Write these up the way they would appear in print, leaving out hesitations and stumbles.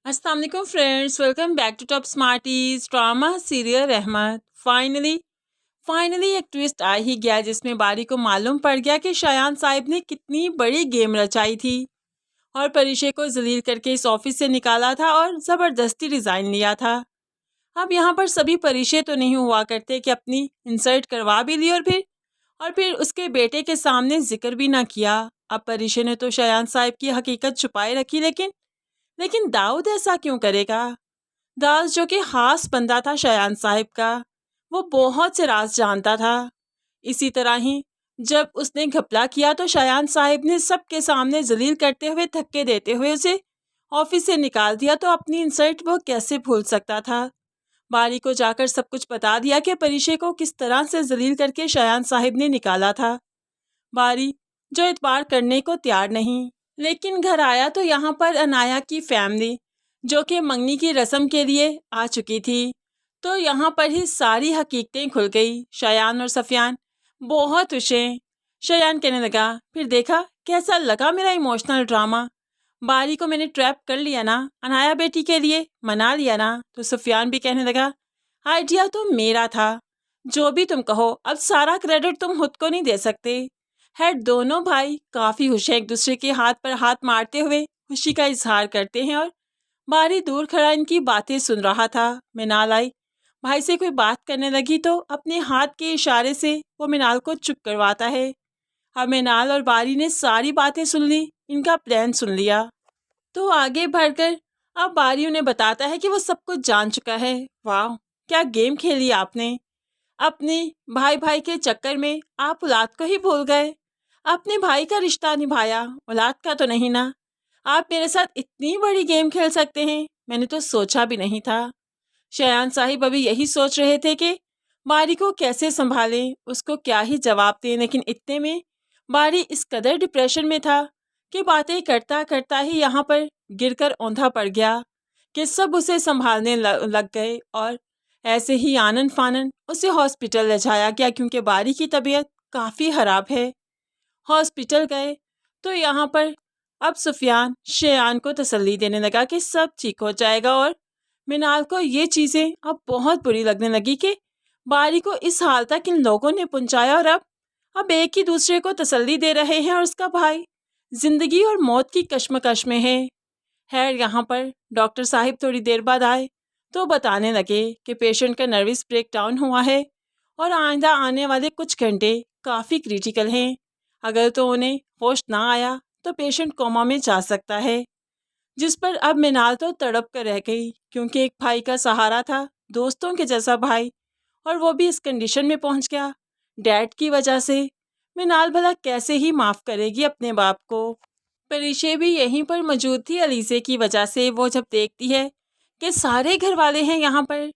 अस्सलाम वालेकुम friends, welcome back to top smarties drama serial Rahmat. Finally एक ट्विस्ट आ ही गया जिसमें बारी को मालूम पड़ गया कि शायान साहिब ने कितनी बड़ी गेम रचाई थी और परीशे को जलील करके इस ऑफिस से निकाला था और ज़बरदस्ती रिज़ाइन लिया था। अब यहाँ पर सभी परीशे तो नहीं हुआ करते कि अपनी इंसल्ट करवा भी ली और फिर उसके बेटे के सामने जिक्र भी ना किया। अब परीशे ने तो शायान साहिब की हकीकत छुपाए रखी, लेकिन दाऊद ऐसा क्यों करेगा? दाऊद जो कि खास बंदा था शायान साहिब का, वो बहुत से राज जानता था। इसी तरह ही जब उसने घपला किया तो शायान साहिब ने सबके सामने जलील करते हुए धक्के देते हुए उसे ऑफिस से निकाल दिया, तो अपनी इंसल्ट वो कैसे भूल सकता था। बारी को जाकर सब कुछ बता दिया कि परीशे को किस तरह से जलील करके शायान साहिब ने निकाला था। बारी जो एतबार करने को तैयार नहीं, लेकिन घर आया तो यहाँ पर अनाया की फैमिली जो कि मंगनी की रस्म के लिए आ चुकी थी, तो यहाँ पर ही सारी हकीकतें खुल गई। शायान और सफियान बहुत खुश हैं। शायान कहने लगा, फिर देखा कैसा लगा मेरा इमोशनल ड्रामा? बारी को मैंने ट्रैप कर लिया ना, अनाया बेटी के लिए मना लिया ना। तो सफियान भी कहने लगा, आइडिया तो मेरा था, जो भी तुम कहो, अब सारा क्रेडिट तुम खुद को नहीं दे सकते। है दोनों भाई काफ़ी खुश हैं, एक दूसरे के हाथ पर हाथ मारते हुए खुशी का इजहार करते हैं और बारी दूर खड़ा इनकी बातें सुन रहा था। मिनाल आई, भाई से कोई बात करने लगी तो अपने हाथ के इशारे से वो मिनाल को चुप करवाता है। अब मिनाल और बारी ने सारी बातें सुन ली, इनका प्लान सुन लिया, तो आगे बढ़कर अब बारी उन्हें बताता है कि वो सब कुछ जान चुका है। वाह, क्या गेम खेली आपने! अपने भाई भाई के चक्कर में आप औलाद को ही भूल गए। अपने भाई का रिश्ता निभाया, औलाद का तो नहीं ना। आप मेरे साथ इतनी बड़ी गेम खेल सकते हैं, मैंने तो सोचा भी नहीं था। शायान साहिब अभी यही सोच रहे थे कि बारी को कैसे संभालें, उसको क्या ही जवाब दें, लेकिन इतने में बारी इस कदर डिप्रेशन में था कि बातें करता करता ही यहाँ पर गिरकर औंधा पड़ गया कि सब उसे संभालने लग गए और ऐसे ही आनन फानन उसे हॉस्पिटल ले जाया गया क्योंकि बारी की तबीयत काफ़ी ख़राब है। हॉस्पिटल गए तो यहाँ पर अब सुफियान शेयान को तसल्ली देने लगा कि सब ठीक हो जाएगा और मिनाल को ये चीज़ें अब बहुत बुरी लगने लगी कि बारी को इस हाल तक इन लोगों ने पहुंचाया और अब एक ही दूसरे को तसल्ली दे रहे हैं और उसका भाई जिंदगी और मौत की कश्मकश में है। खैर यहाँ पर डॉक्टर साहिब थोड़ी देर बाद आए तो बताने लगे कि पेशेंट का नर्वस ब्रेकडाउन हुआ है और आइंदा आने वाले कुछ घंटे काफ़ी क्रिटिकल हैं। अगर तो उन्हें होश ना आया तो पेशेंट कोमा में जा सकता है। जिस पर अब मिनाल तो तड़प कर रह गई क्योंकि एक भाई का सहारा था, दोस्तों के जैसा भाई, और वो भी इस कंडीशन में पहुंच गया डैड की वजह से। मिनाल भला कैसे ही माफ़ करेगी अपने बाप को। परीशे भी यहीं पर मौजूद थी अलीसे की वजह से। वो जब देखती है कि सारे घर वाले हैं यहाँ पर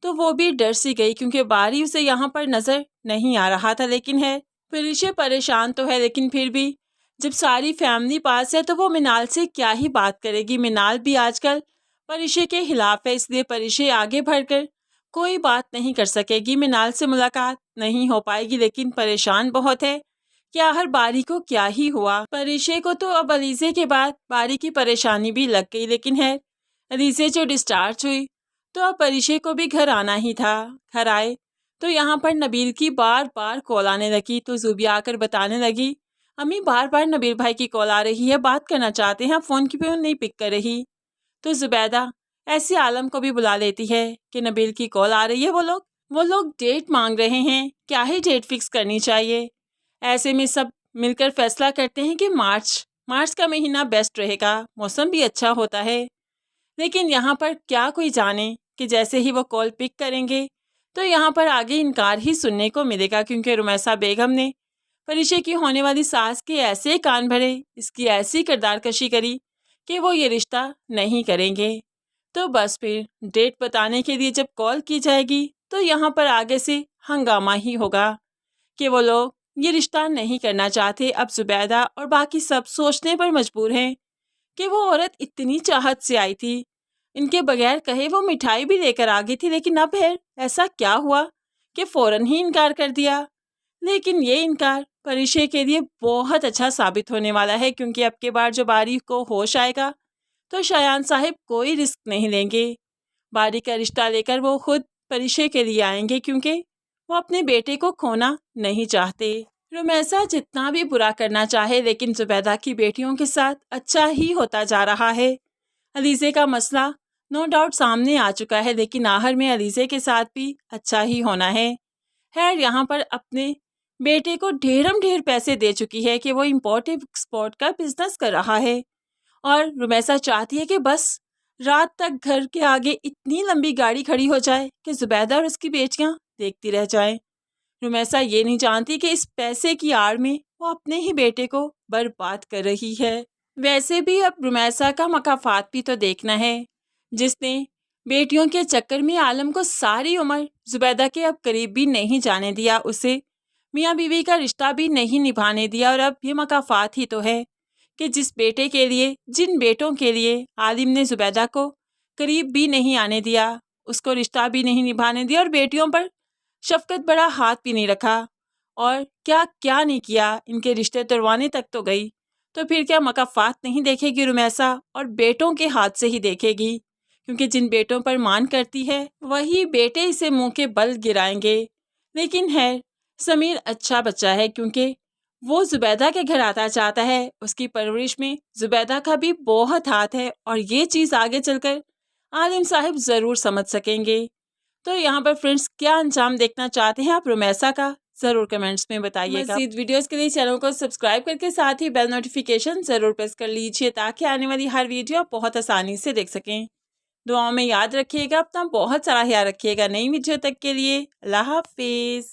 तो वो भी डर सी गई क्योंकि बारी उसे यहाँ पर नज़र नहीं आ रहा था। लेकिन है, परीशे परेशान तो है, लेकिन फिर भी जब सारी फैमिली पास है तो वो मिनाल से क्या ही बात करेगी। मिनाल भी आजकल परीशे के खिलाफ है, इसलिए परीशे आगे बढ़कर कोई बात नहीं कर सकेगी, मिनाल से मुलाकात नहीं हो पाएगी। लेकिन परेशान बहुत है कि आखिर बारी को क्या ही हुआ। परीशे को तो अब अलीसे के बाद बारी की परेशानी भी लग गई, लेकिन है, अलीसे जो डिस्चार्ज हुई तो अब परीशे को भी घर आना ही था। घर आए तो यहाँ पर नबील की बार बार कॉल आने लगी, तो जुबिया आकर बताने लगी, अम्मी बार बार नबील भाई की कॉल आ रही है, बात करना चाहते हैं, फ़ोन की भी नहीं पिक कर रही। तो जुबैदा ऐसे आलम को भी बुला लेती है कि नबील की कॉल आ रही है, वो लोग डेट मांग रहे हैं, क्या ही डेट फिक्स करनी चाहिए। ऐसे में सब मिलकर फैसला करते हैं कि मार्च का महीना बेस्ट रहेगा, मौसम भी अच्छा होता है। लेकिन यहाँ पर क्या कोई जाने कि जैसे ही वो कॉल पिक करेंगे तो यहाँ पर आगे इनकार ही सुनने को मिलेगा, क्योंकि रुमैसा बेगम ने परीशे की होने वाली सास के ऐसे कान भरे, इसकी ऐसी किरदार कशी करी कि वो ये रिश्ता नहीं करेंगे। तो बस फिर डेट बताने के लिए जब कॉल की जाएगी तो यहाँ पर आगे से हंगामा ही होगा कि वो लोग ये रिश्ता नहीं करना चाहते। अब जुबैदा और बाकी सब सोचने पर मजबूर हैं कि वो औरत इतनी चाहत से आई थी, इनके बगैर कहे वो मिठाई भी लेकर आ गई थी, लेकिन अब है ऐसा क्या हुआ कि फ़ौरन ही इनकार कर दिया। लेकिन ये इनकार परीशे के लिए बहुत अच्छा साबित होने वाला है, क्योंकि अब के बार जो बारी को होश आएगा तो शायान साहिब कोई रिस्क नहीं लेंगे। बारी का रिश्ता लेकर वो खुद परिचय के लिए आएंगे क्योंकि वो अपने बेटे को खोना नहीं चाहते। रुमैसा जितना भी बुरा करना चाहे लेकिन जुबैदा की बेटियों के साथ अच्छा ही होता जा रहा है। अलीज़े का मसला नो डाउट सामने आ चुका है लेकिन आखिर में अलीज़े के साथ भी अच्छा ही होना है। खैर यहाँ पर अपने बेटे को ढेरम ढेर पैसे दे चुकी है कि वो इम्पोर्ट एक्सपोर्ट का बिजनेस कर रहा है और रुमैसा चाहती है कि बस रात तक घर के आगे इतनी लंबी गाड़ी खड़ी हो जाए कि जुबैदा और उसकी बेटियां देखती रह जाएं। रुमैसा ये नहीं जानती कि इस पैसे की आड़ में वो अपने ही बेटे को बर्बाद कर रही है। वैसे भी अब रुमैसा का मकाफात भी तो देखना है, जिसने बेटियों के चक्कर में आलम को सारी उम्र जुबैदा के अब करीब भी नहीं जाने दिया, उसे मियाँ बीवी का रिश्ता भी नहीं निभाने दिया। और अब ये मकाफात ही तो है कि जिस बेटे के लिए, जिन बेटों के लिए आलिम ने जुबैदा को करीब भी नहीं आने दिया, उसको रिश्ता भी नहीं निभाने दिया और बेटियों पर शफकत बड़ा हाथ भी नहीं रखा और क्या क्या नहीं किया, इनके रिश्ते तुड़वाने तक तो गई, तो फिर क्या मकाफात नहीं देखेगी रुमैसा और बेटों के हाथ से ही देखेगी, क्योंकि जिन बेटों पर मान करती है वही बेटे इसे मुंह के बल गिराएंगे। लेकिन है समीर अच्छा बच्चा है क्योंकि वो जुबैदा के घर आता चाहता है, उसकी परवरिश में जुबैदा का भी बहुत हाथ है और ये चीज़ आगे चलकर आलिम साहिब ज़रूर समझ सकेंगे। तो यहाँ पर फ्रेंड्स क्या अंजाम देखना चाहते हैं आप रुमैसा का, ज़रूर कमेंट्स में बताइएगा। मज़ीद वीडियोस के लिए चैनल को सब्सक्राइब करके साथ ही बेल नोटिफिकेशन ज़रूर प्रेस कर लीजिए ताकि आने वाली हर वीडियो आप बहुत आसानी से देख सकें। दुआओं में याद रखिएगा, अपना बहुत सारा ख्याल रखिएगा। नई वीडियो तक के लिए अल्लाह हाफिज़।